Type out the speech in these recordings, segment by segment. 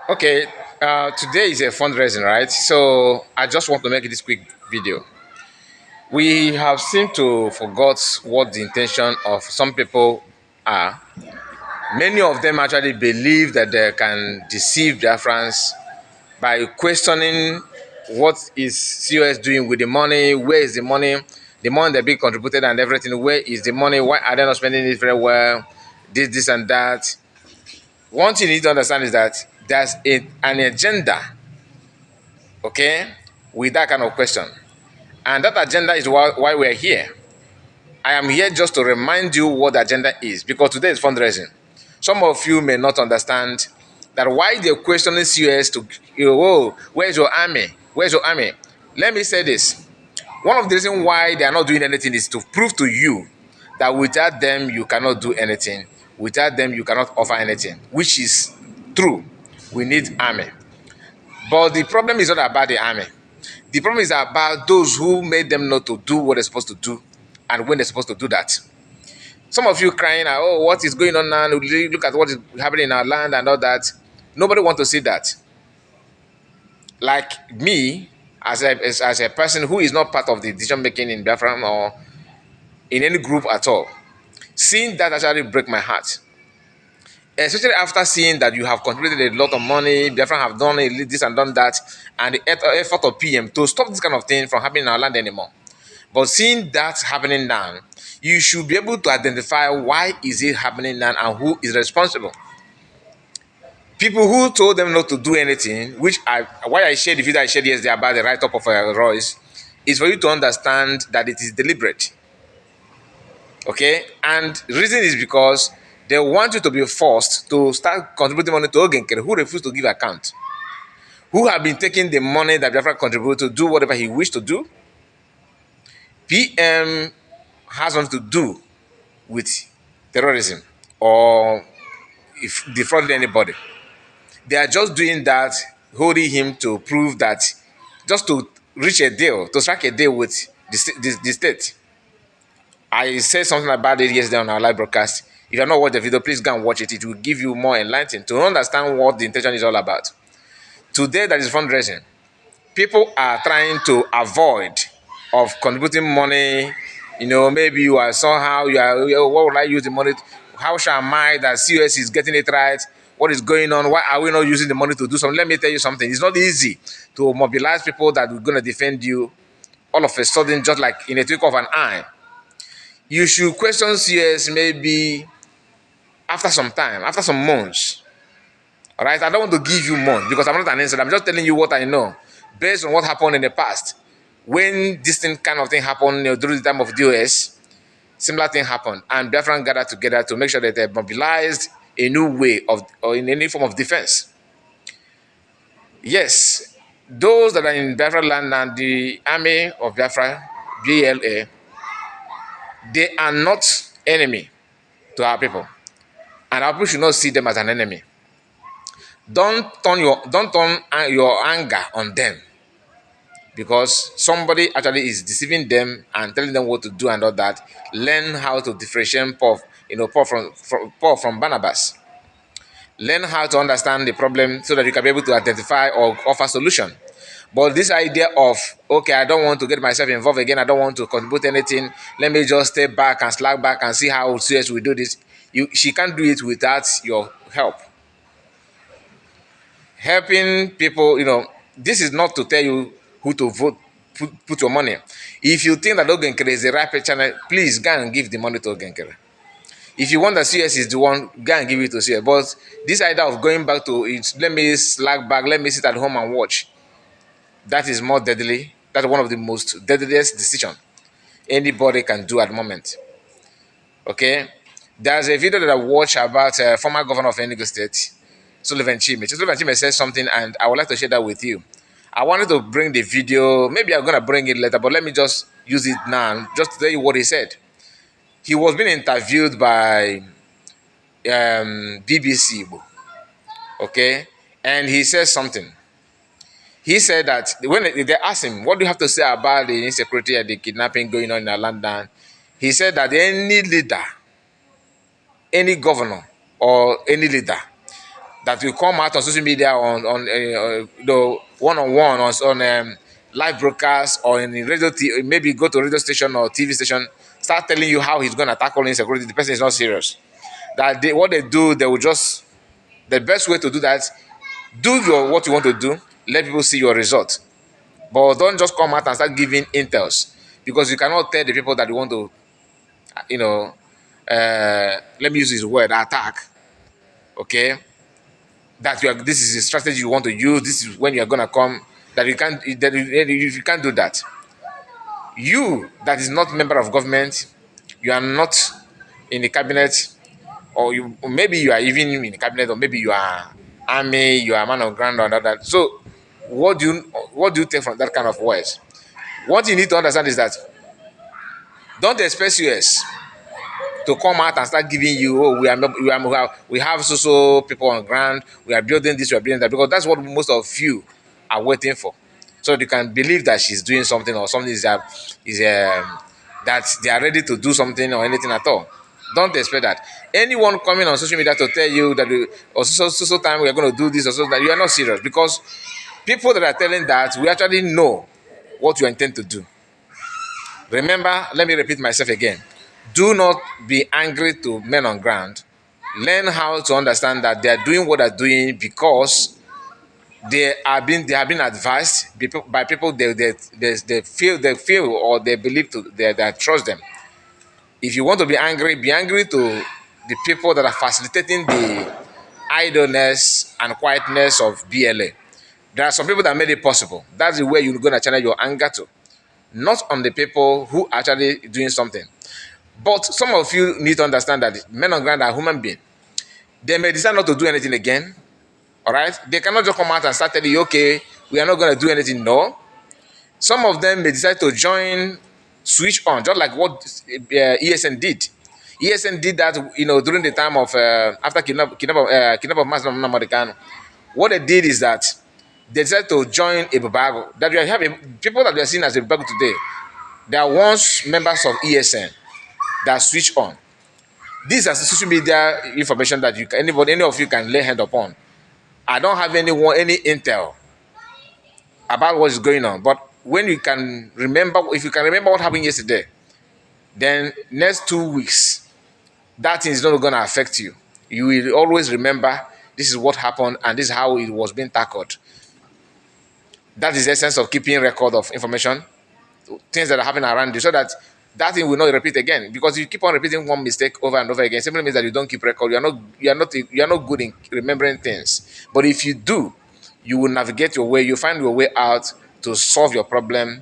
Okay, today is a fundraising, right? So I just want to make this quick video. We have seemed to forgot what the intention of some people are. Many of them actually believe that they can deceive Biafrans by questioning what is COS doing with the money, where is the money that be contributed and everything, where is the money, why are they not spending it very well, this and that. One thing you need to understand is that an agenda, okay, with that kind of question. And that agenda is why we're here. I am here just to remind you what the agenda is because today is fundraising. Some of you may not understand that why they're questioning CUS to, oh, where's your army? Where's your army? Let me say this. One of the reasons why they are not doing anything is to prove to you that without them, you cannot do anything. Without them, you cannot offer anything, which is true. We need army. But the problem is not about the army. The problem is about those who made them not to do what they're supposed to do and when they're supposed to do that. Some of you crying, oh, what is going on now? Look at what is happening in our land and all that. Nobody wants to see that. Like me, as a person who is not part of the decision making in Biafra or in any group at all, seeing that actually break my heart. Especially after seeing that you have contributed a lot of money, Biafra have done this and done that, and the effort of PM to stop this kind of thing from happening in our land anymore. But seeing that happening now, you should be able to identify why is it happening now and who is responsible. People who told them not to do anything, why I shared the video I shared yesterday about the write-up of Royce, is for you to understand that it is deliberate. Okay? And the reason is because they want you to be forced to start contributing money to Ogenkere, who refused to give account, who have been taking the money that Biafra contributed to do whatever he wished to do. PM has nothing to do with terrorism or if defrauding anybody. They are just doing that, holding him to prove that, just to reach a deal, to strike a deal with the state. I said something about it yesterday on our live broadcast. If you have not watched the video, please go and watch it. It will give you more enlightenment to understand what the intention is all about. Today, that is fundraising. People are trying to avoid of contributing money. You know, maybe you are somehow, what would I use the money to? How shall I that COS is getting it right? What is going on? Why are we not using the money to do something? Let me tell you something. It's not easy to mobilize people that are going to defend you all of a sudden, just like in a twinkle of an eye. You should question CS maybe after some time, after some months. All right, I don't want to give you months because I'm not an insider. I'm just telling you what I know based on what happened in the past. When this kind of thing happened, during the time of DOS, similar thing happened, and Biafran gathered together to make sure that they mobilized a new way of or in any form of defense. Yes, those that are in Biafra land and the army of Biafra, BLA, they are not enemy to our people, and our people should not see them as an enemy. Don't turn your anger on them because somebody actually is deceiving them and telling them what to do and all that. Learn how to differentiate Paul from Barnabas. Learn how to understand the problem so that you can be able to identify or offer solution. But this idea of, okay, I don't want to get myself involved again, I don't want to contribute anything, let me just step back and slack back and see how serious we do this. She can't do it without your help. Helping people, this is not to tell you who to vote, put your money. If you think that Ogenkere is the right channel, please go and give the money to Ogenkere. If you want that CS is the one, go and give it to CS. But this idea of going back to it, let me slack back, let me sit at home and watch, that is more deadly. That's one of the most deadliest decisions anybody can do at the moment. Okay? There's a video that I watched about former governor of Enugu State, Sullivan Chime. Sullivan Chime said something, and I would like to share that with you. I wanted to bring the video. Maybe I'm going to bring it later, but let me just use it now, just to tell you what he said. He was being interviewed by BBC, okay? And he said something. He said that when they asked him, what do you have to say about the insecurity and the kidnapping going on in our land now? He said that any leader, any governor or any leader that will come out on social media on the one-on-one on live broadcast or in radio, maybe go to radio station or TV station, start telling you how he's going to tackle insecurity. The person is not serious. That what they do, they will just, the best way to do that, do what you want to do, let people see your result. But don't just come out and start giving intels, because you cannot tell the people that you want to, you know, let me use this word, attack. Okay, that this is a strategy you want to use. This is when you are gonna come. That you can't. That you can't do that. You that is not member of government, you are not in the cabinet, or you maybe you are even in the cabinet, or maybe you are army, you are a man of ground or that. So, what do you take from that kind of words? What you need to understand is that don't expect US to come out and start giving you, oh, we have so people on ground, we are building this, we are building that, because that's what most of you are waiting for. So you can believe that she's doing something, or something that they are ready to do something or anything at all. Don't expect that. Anyone coming on social media to tell you that or so time we are going to do this or so that, you are not serious, because people that are telling that, we actually know what you intend to do. Remember, let me repeat myself again. Do not be angry to men on ground. Learn how to understand that they are doing what they're doing because they have been advised by people they feel or they believe they trust them. If you want to be angry to the people that are facilitating the idleness and quietness of BLA. There are some people that made it possible. That's the way you're going to channel your anger to, not on the people who are actually doing something. But some of you need to understand that men on ground are human beings. They may decide not to do anything again. All right? They cannot just come out and start telling you, okay, we are not going to do anything. No. Some of them may decide to join, switch on, just like what ESN did. ESN did that, during the time of, after kidnap of Mass Namadikan. What they did is that they decided to join a Babago. That we have people that we are seeing as a Babago today, they are once members of ESN that switch on. These are social media information that any of you can lay hand upon. I don't have any intel about what is going on, but when you can remember, if you can remember what happened yesterday, then next 2 weeks, that thing is not going to affect you. You will always remember this is what happened and this is how it was being tackled. That is the essence of keeping record of information, things that are happening around you, so that thing will not repeat again. Because if you keep on repeating one mistake over and over again, simply means that you don't keep record. You are not good in remembering things. But if you do, you will navigate your way. You find your way out to solve your problem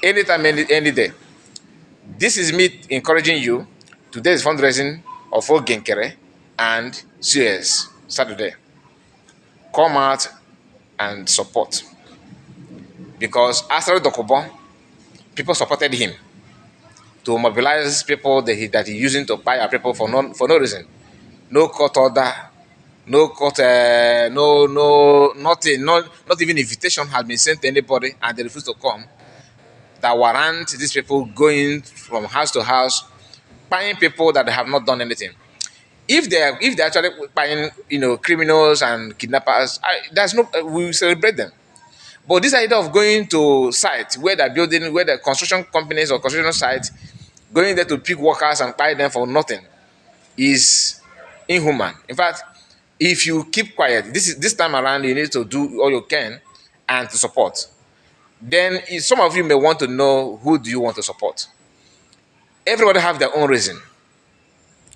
anytime, any day. This is me encouraging you. Today is fundraising of Ogenkere and Suez Saturday. Come out and support, because after Dokubo, people supported him to mobilize people that he using to buy our people for no reason. No court order, no court, nothing, not even invitation has been sent to anybody, and they refuse to come. That warrant these people going from house to house, buying people that have not done anything. If they're actually buying, criminals and kidnappers, we will celebrate them. But this idea of going to sites where they're building, where the construction companies or construction sites, going there to pick workers and buy them for nothing, is inhuman. In fact, if you keep quiet, this time around, you need to do all you can and to support. Then some of you may want to know, who do you want to support? Everybody have their own reason.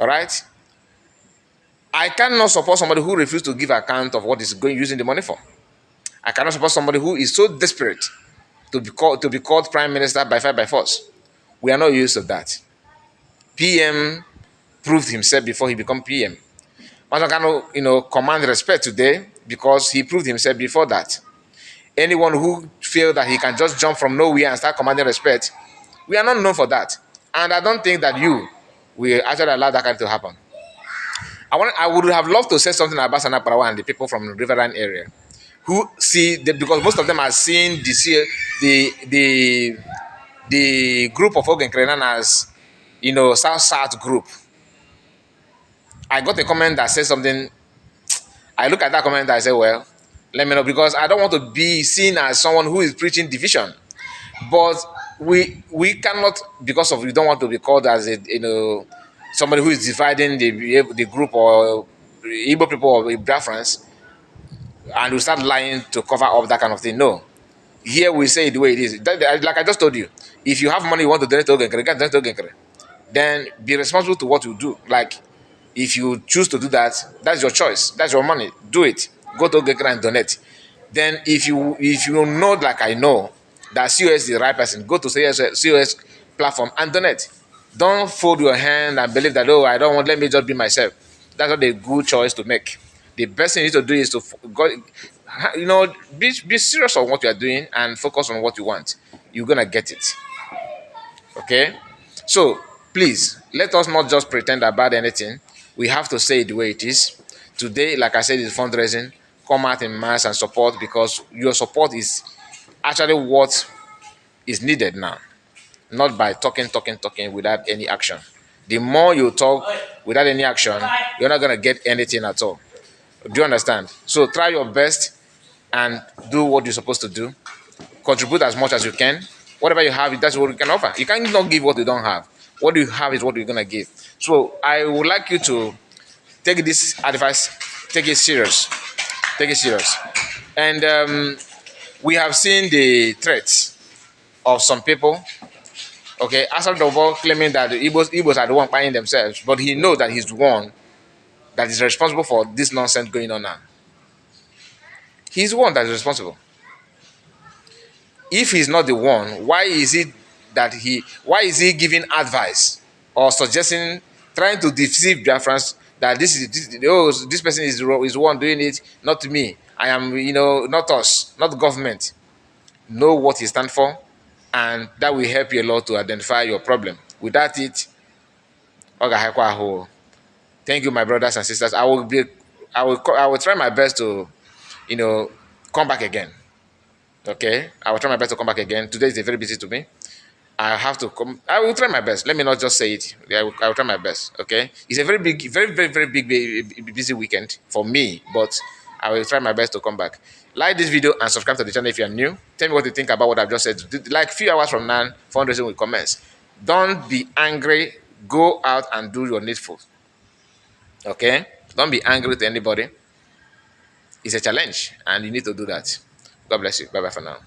All right? I cannot support somebody who refuses to give account of what is using the money for. I cannot support somebody who is so desperate to be called prime minister by fire by force. We are not used to that. PM proved himself before he became PM. Masakano, command respect today because he proved himself before that. Anyone who feels that he can just jump from nowhere and start commanding respect, we are not known for that. And I don't think that you will actually allow that kind to happen. I would have loved to say something about Sana Parawa and the people from the Riverine area who because most of them are seeing the group of Ogen Krenan as, South-South group. I got a comment that says something. I look at that comment and I say, well, let me know, because I don't want to be seen as someone who is preaching division. But we cannot, because of, we don't want to be called as a, somebody who is dividing the group, or Igbo people or Biafrans, and we start lying to cover up that kind of thing. No, here we say it the way it is. Like I just told you, if you have money you want to donate to Ogenkere, get donate to Ogenkere. Then be responsible to what you do. Like, if you choose to do that, that's your choice. That's your money. Do it. Go to Ogenkere and donate. Then if you know, like I know, that COS is the right person, go to COS platform and donate. Don't fold your hand and believe that, oh, I don't want, let me just be myself. That's not a good choice to make. The best thing you need to do is to go, be serious on what you are doing and focus on what you want. You're gonna get it. Okay? So please, let us not just pretend about anything. We have to say it the way it is. Today, like I said, is fundraising. Come out in mass and support, because your support is actually what is needed now. Not by talking without any action. The more you talk without any action, you're not gonna get anything at all. Do you understand? So try your best and do what you're supposed to do. Contribute as much as you can. Whatever you have, that's what you can offer. You can't not give what you don't have. What you have is what you're gonna give. So I would like you to take this advice, take it serious, take it serious. And we have seen the threats of some people. Okay, Asad Dovo claiming that the Igbos are the one buying themselves, but he knows that he's the one that is responsible for this nonsense going on now. He's the one that is responsible. If he's not the one, why is it that why is he giving advice or suggesting, trying to deceive Biafrans that this person is the one doing it, not me. I am, not us, not the government. Know what he stands for, and that will help you a lot to identify your problem. Without it, thank you, my brothers and sisters. I will try my best to, come back again. Okay, I will try my best to come back again. Today is very busy to me. I have to come. I will try my best. Let me not just say it. I will try my best. Okay, it's a very big, very, very, very big, busy weekend for me, but I will try my best to come back. Like this video and subscribe to the channel if you are new. Tell me what you think about what I've just said. Like few hours from now, fundraising will commence. Don't be angry. Go out and do your needful. Okay, don't be angry to anybody. It's a challenge, and you need to do that. God bless you. Bye bye for now.